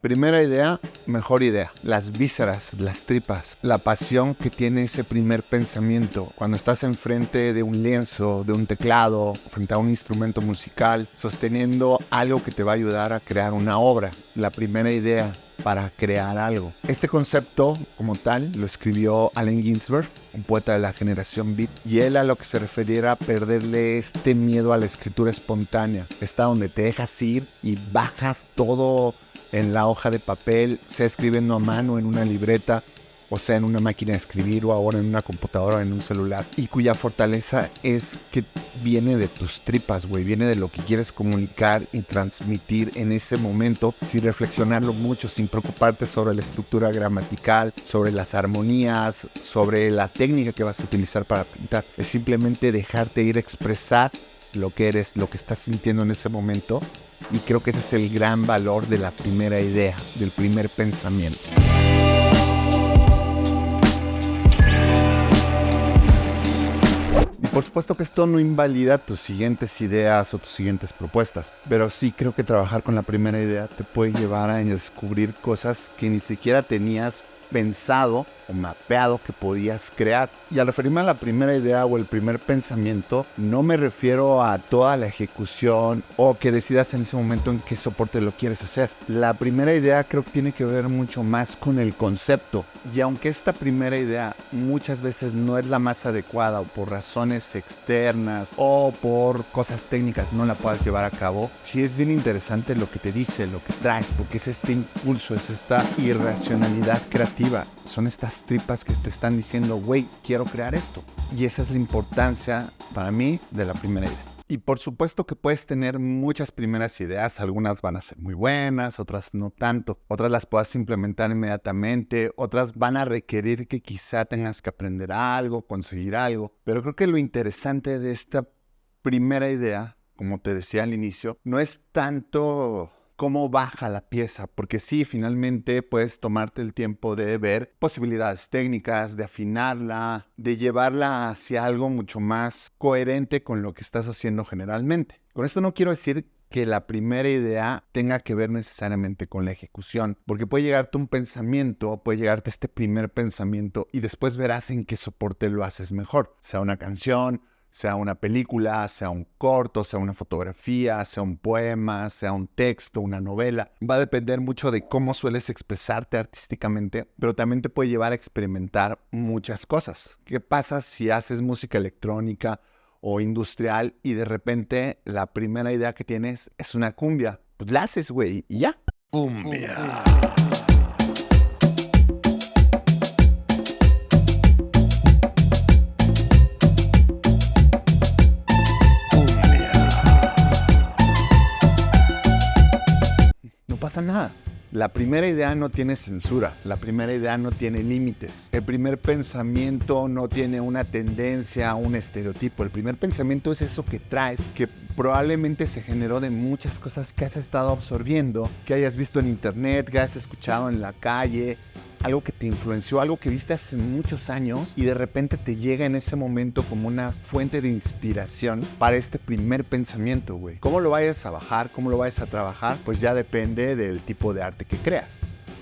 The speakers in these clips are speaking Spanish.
Primera idea, mejor idea. Las vísceras, las tripas, la pasión que tiene ese primer pensamiento. Cuando estás enfrente de un lienzo, de un teclado, frente a un instrumento musical, sosteniendo algo que te va a ayudar a crear una obra. La primera idea para crear algo. Este concepto, como tal, lo escribió Allen Ginsberg, un poeta de la generación Beat, y él a lo que se refería era perderle este miedo a la escritura espontánea. Está donde te dejas ir y bajas todo en la hoja de papel, sea escribiendo a mano en una libreta, o sea en una máquina de escribir, o ahora en una computadora o en un celular, y cuya fortaleza es que viene de tus tripas, güey, viene de lo que quieres comunicar y transmitir en ese momento, sin reflexionarlo mucho, sin preocuparte sobre la estructura gramatical, sobre las armonías, sobre la técnica que vas a utilizar para pintar. Es simplemente dejarte ir a expresar lo que eres, lo que estás sintiendo en ese momento. Y creo que ese es el gran valor de la primera idea, del primer pensamiento. Y por supuesto que esto no invalida tus siguientes ideas o tus siguientes propuestas, pero sí creo que trabajar con la primera idea te puede llevar a descubrir cosas que ni siquiera tenías pensado o mapeado que podías crear. Y al referirme a la primera idea o el primer pensamiento, no me refiero a toda la ejecución o que decidas en ese momento en qué soporte lo quieres hacer. La primera idea creo que tiene que ver mucho más con el concepto. Y aunque esta primera idea muchas veces no es la más adecuada o por razones externas o por cosas técnicas no la puedas llevar a cabo, sí es bien interesante lo que te dice, lo que traes, porque es este impulso, es esta irracionalidad creativa. Son estas tripas que te están diciendo, güey, quiero crear esto. Y esa es la importancia para mí de la primera idea. Y por supuesto que puedes tener muchas primeras ideas, algunas van a ser muy buenas, otras no tanto, otras las puedas implementar inmediatamente, otras van a requerir que quizá tengas que aprender algo, conseguir algo. Pero creo que lo interesante de esta primera idea, como te decía al inicio, no es tanto cómo baja la pieza, porque sí, finalmente puedes tomarte el tiempo de ver posibilidades técnicas, de afinarla, de llevarla hacia algo mucho más coherente con lo que estás haciendo generalmente. Con esto no quiero decir que la primera idea tenga que ver necesariamente con la ejecución, porque puede llegarte un pensamiento, puede llegarte este primer pensamiento y después verás en qué soporte lo haces mejor, sea una canción, sea una película, sea un corto, sea una fotografía, sea un poema, sea un texto, una novela. Va a depender mucho de cómo sueles expresarte artísticamente, pero también te puede llevar a experimentar muchas cosas. ¿Qué pasa si haces música electrónica o industrial y de repente la primera idea que tienes es una cumbia? Pues la haces, güey, y ya. Cumbia. No pasa nada. La primera idea no tiene censura, la primera idea no tiene límites. El primer pensamiento no tiene una tendencia, un estereotipo. El primer pensamiento es eso que traes, que probablemente se generó de muchas cosas que has estado absorbiendo, que hayas visto en internet, que has escuchado en la calle, algo que te influenció, algo que viste hace muchos años y de repente te llega en ese momento como una fuente de inspiración para este primer pensamiento, güey. ¿Cómo lo vayas a bajar? ¿Cómo lo vayas a trabajar? Pues ya depende del tipo de arte que creas.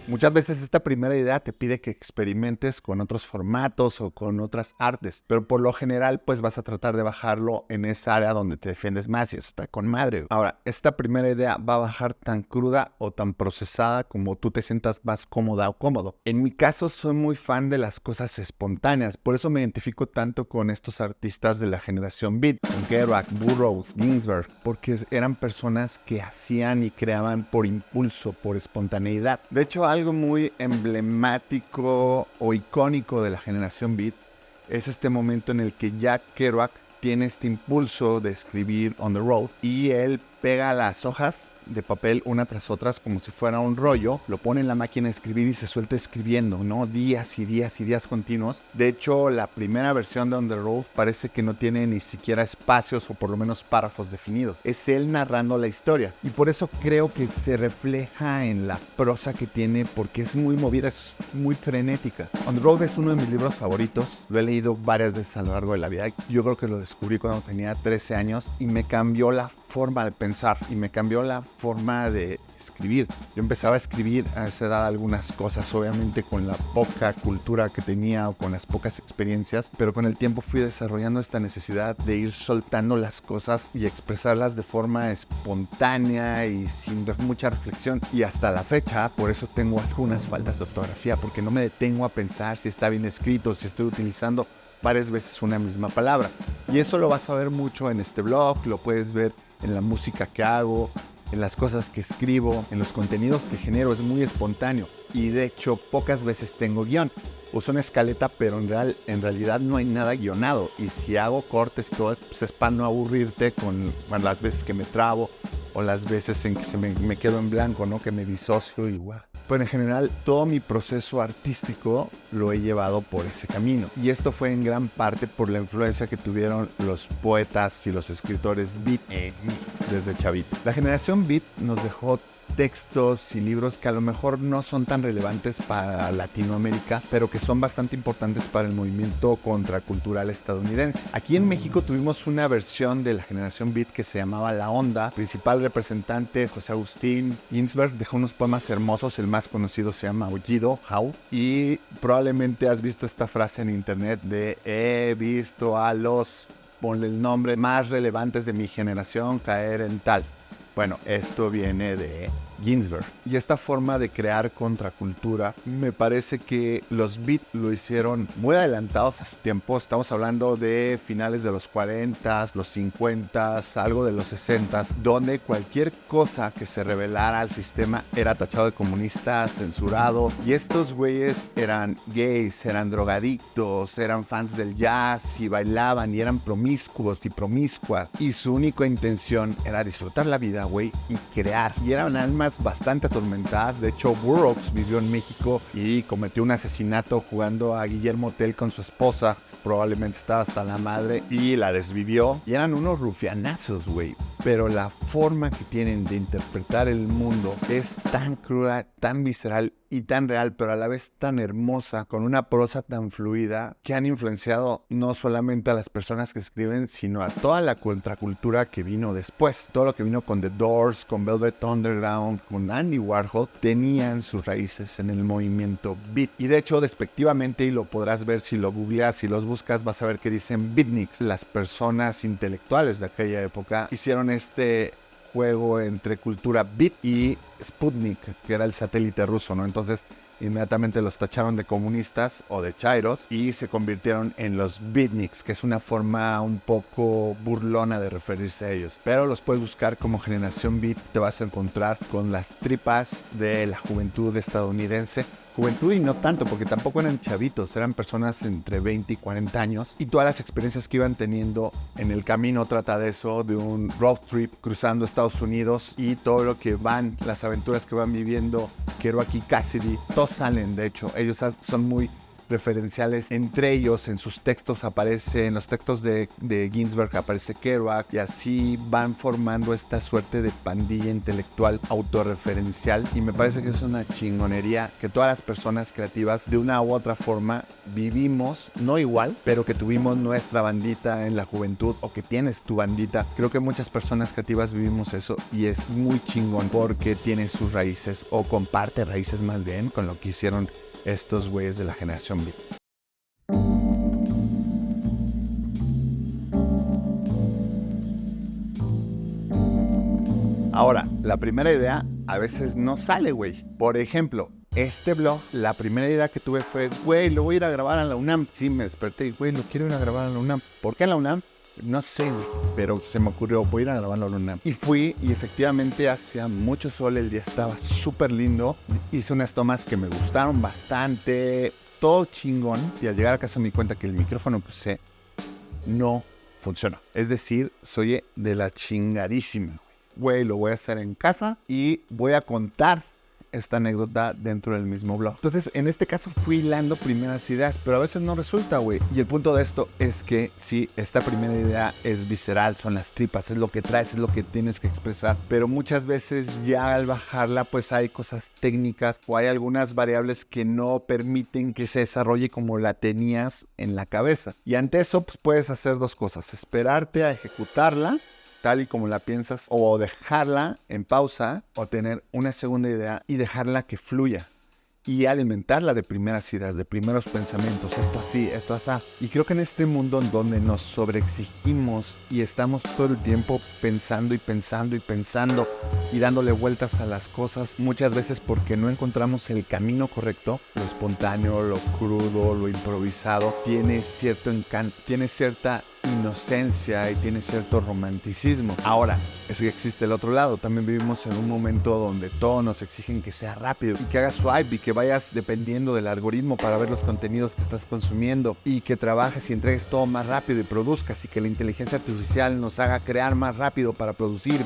Muchas veces esta primera idea te pide que experimentes con otros formatos o con otras artes, pero por lo general pues vas a tratar de bajarlo en esa área donde te defiendes más y eso está con madre. Ahora, esta primera idea va a bajar tan cruda o tan procesada como tú te sientas más cómoda o cómodo. En mi caso soy muy fan de las cosas espontáneas, por eso me identifico tanto con estos artistas de la generación Beat, con Kerouac, Burroughs, Ginsberg, porque eran personas que hacían y creaban por impulso, por espontaneidad. De hecho, algo muy emblemático o icónico de la generación Beat es este momento en el que Jack Kerouac tiene este impulso de escribir On the Road y él pega las hojas de papel una tras otras como si fuera un rollo, lo pone en la máquina de escribir y se suelta escribiendo, ¿no? Días y días y días continuos. De hecho, la primera versión de On the Road parece que no tiene ni siquiera espacios o por lo menos párrafos definidos. Es él narrando la historia y por eso creo que se refleja en la prosa que tiene porque es muy movida, es muy frenética. On the Road es uno de mis libros favoritos, lo he leído varias veces a lo largo de la vida. Yo creo que lo descubrí cuando tenía 13 años y me cambió la forma de pensar y me cambió la forma de escribir. Yo empezaba a escribir a esa edad algunas cosas, obviamente con la poca cultura que tenía o con las pocas experiencias, pero con el tiempo fui desarrollando esta necesidad de ir soltando las cosas y expresarlas de forma espontánea y sin mucha reflexión. Y hasta la fecha, por eso tengo algunas faltas de ortografía, porque no me detengo a pensar si está bien escrito, si estoy utilizando varias veces una misma palabra. Y eso lo vas a ver mucho en este blog, lo puedes ver en la música que hago, en las cosas que escribo, en los contenidos que genero. Es muy espontáneo y de hecho pocas veces tengo guión. Uso una escaleta, pero en realidad no hay nada guionado, y si hago cortes y todo eso, pues es para no aburrirte con las veces que me trabo o las veces en que me quedo en blanco, ¿no? Que me disocio y guau. Pero en general todo mi proceso artístico lo he llevado por ese camino, y esto fue en gran parte por la influencia que tuvieron los poetas y los escritores beat en mí desde chavito. La generación beat nos dejó textos y libros que a lo mejor no son tan relevantes para Latinoamérica, pero que son bastante importantes para el movimiento contracultural estadounidense. Aquí en México tuvimos una versión de la generación beat que se llamaba La Onda. Principal representante José Agustín Ginsberg dejó unos poemas hermosos. El más conocido se llama Aullido, Howl, y probablemente has visto esta frase en internet de he visto a los, ponle el nombre, más relevantes de mi generación caer en tal. Bueno, esto viene de Ginsberg. Y esta forma de crear contracultura, me parece que los beat lo hicieron muy adelantados a su tiempo. Estamos hablando de finales de los 40, los 50, algo de los 60, donde cualquier cosa que se revelara al sistema era tachado de comunista, censurado. Y estos güeyes eran gays, eran drogadictos, eran fans del jazz y bailaban y eran promiscuos y promiscuas. Y su única intención era disfrutar la vida, güey, y crear. Y eran almas bastante atormentadas. De hecho, Burroughs vivió en México y cometió un asesinato jugando a Guillermo Tell con su esposa. Probablemente estaba hasta la madre y la desvivió. Y eran unos rufianazos, güey. Pero la forma que tienen de interpretar el mundo es tan cruda, tan visceral y tan real, pero a la vez tan hermosa, con una prosa tan fluida, que han influenciado no solamente a las personas que escriben, sino a toda la contracultura que vino después. Todo lo que vino con The Doors, con Velvet Underground, con Andy Warhol, tenían sus raíces en el movimiento beat. Y de hecho, despectivamente, y lo podrás ver si lo googleas, si los buscas, vas a ver que dicen beatniks. Las personas intelectuales de aquella época hicieron este juego entre cultura beat y Sputnik, que era el satélite ruso, ¿no? Entonces inmediatamente los tacharon de comunistas o de chairos y se convirtieron en los beatniks, que es una forma un poco burlona de referirse a ellos. Pero los puedes buscar como generación beat, te vas a encontrar con las tripas de la juventud estadounidense. Juventud y no tanto, porque tampoco eran chavitos, eran personas entre 20 y 40 años, y todas las experiencias que iban teniendo en el camino trata de eso, de un road trip cruzando Estados Unidos y todo lo que van, las aventuras que van viviendo Kerouac y Cassidy. Todos salen, de hecho, ellos son muy referenciales entre ellos. En sus textos aparece, en los textos de Ginsberg aparece Kerouac, y así van formando esta suerte de pandilla intelectual autorreferencial, y me parece que es una chingonería que todas las personas creativas de una u otra forma vivimos, no igual, pero que tuvimos nuestra bandita en la juventud, o que tienes tu bandita. Creo que muchas personas creativas vivimos eso, y es muy chingón porque tiene sus raíces, o comparte raíces más bien, con lo que hicieron estos güeyes de la generación beat. Ahora, la primera idea a veces no sale, güey. Por ejemplo, este blog, la primera idea que tuve fue, güey, lo voy a ir a grabar a la UNAM. Sí, me desperté y, güey, lo quiero ir a grabar a la UNAM. ¿Por qué a la UNAM? No sé, güey, pero se me ocurrió, voy a ir a grabarlo a la UNAM. Y fui, y efectivamente hacía mucho sol, el día estaba súper lindo. Hice unas tomas que me gustaron bastante, todo chingón. Y al llegar a casa me di cuenta que el micrófono que usé no funcionó. Es decir, soy de la chingadísima. Güey, lo voy a hacer en casa y voy a contar esta anécdota dentro del mismo blog. Entonces, en este caso fui hilando primeras ideas, pero a veces no resulta, güey. Y el punto de esto es que sí, esta primera idea es visceral, son las tripas, es lo que traes, es lo que tienes que expresar. Pero muchas veces ya al bajarla, pues hay cosas técnicas o hay algunas variables que no permiten que se desarrolle como la tenías en la cabeza. Y ante eso, pues puedes hacer dos cosas: esperarte a ejecutarla, tal y como la piensas, o dejarla en pausa, o tener una segunda idea y dejarla que fluya. Y alimentarla de primeras ideas, de primeros pensamientos, esto así, esto así. Y creo que en este mundo en donde nos sobreexigimos y estamos todo el tiempo pensando y pensando y pensando y dándole vueltas a las cosas, muchas veces porque no encontramos el camino correcto, lo espontáneo, lo crudo, lo improvisado, tiene cierto encanto, tiene cierta inocencia y tiene cierto romanticismo. Ahora, es que existe el otro lado. También vivimos en un momento donde todos nos exigen que sea rápido y que hagas swipe y que vayas dependiendo del algoritmo para ver los contenidos que estás consumiendo y que trabajes y entregues todo más rápido y produzcas y que la inteligencia artificial nos haga crear más rápido para producir.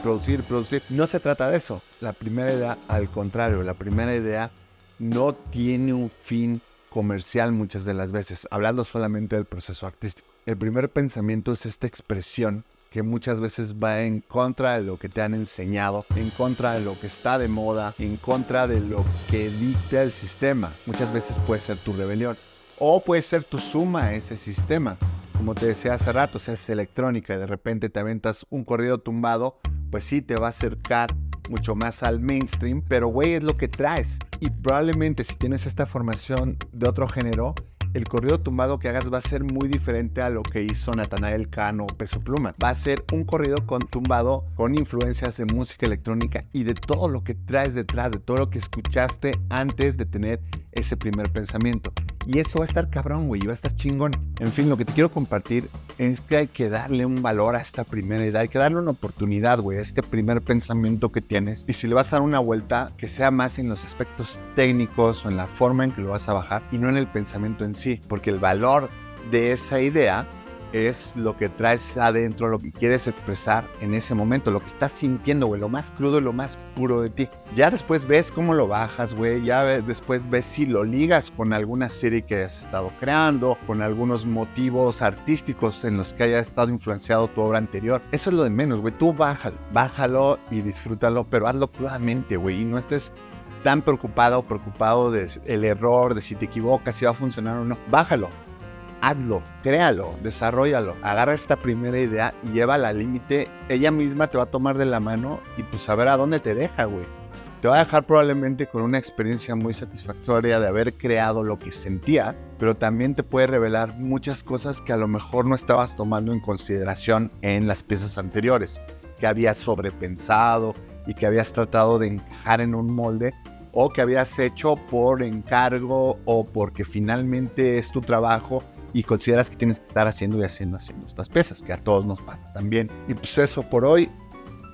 No se trata de eso. La primera idea, al contrario, la primera idea no tiene un fin comercial muchas de las veces, hablando solamente del proceso artístico. El primer pensamiento es esta expresión que muchas veces va en contra de lo que te han enseñado, en contra de lo que está de moda, en contra de lo que dicta el sistema. Muchas veces puede ser tu rebelión o puede ser tu suma a ese sistema. Como te decía hace rato, si es electrónica y de repente te aventas un corrido tumbado, pues sí te va a acercar mucho más al mainstream, pero güey, es lo que traes. Y probablemente si tienes esta formación de otro género, el corrido tumbado que hagas va a ser muy diferente a lo que hizo Natanael Cano o Peso Pluma. Va a ser un corrido tumbado con influencias de música electrónica y de todo lo que traes detrás, de todo lo que escuchaste antes de tener ese primer pensamiento. Y eso va a estar cabrón, güey, va a estar chingón. En fin, lo que te quiero compartir es que hay que darle un valor a esta primera idea, hay que darle una oportunidad, güey, a este primer pensamiento que tienes. Y si le vas a dar una vuelta, que sea más en los aspectos técnicos o en la forma en que lo vas a bajar y no en el pensamiento en sí, porque el valor de esa idea es lo que traes adentro, lo que quieres expresar en ese momento, lo que estás sintiendo, güey, lo más crudo y lo más puro de ti. Ya después ves cómo lo bajas, güey, después ves si lo ligas con alguna serie que hayas estado creando, con algunos motivos artísticos en los que haya estado influenciado tu obra anterior. Eso es lo de menos, güey, tú bájalo y disfrútalo, pero hazlo crudamente, güey, y no estés tan preocupado del error, de si te equivocas, si va a funcionar o no. Bájalo. Hazlo, créalo, desarróllalo, agarra esta primera idea y llévala al límite. Ella misma te va a tomar de la mano y pues a ver a dónde te deja, güey. Te va a dejar probablemente con una experiencia muy satisfactoria de haber creado lo que sentías, pero también te puede revelar muchas cosas que a lo mejor no estabas tomando en consideración en las piezas anteriores, que habías sobrepensado y que habías tratado de encajar en un molde o que habías hecho por encargo o porque finalmente es tu trabajo y consideras que tienes que estar haciendo estas piezas, que a todos nos pasa también. Y pues eso por hoy.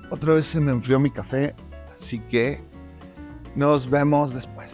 Otra vez se me enfrió mi café, así que nos vemos después.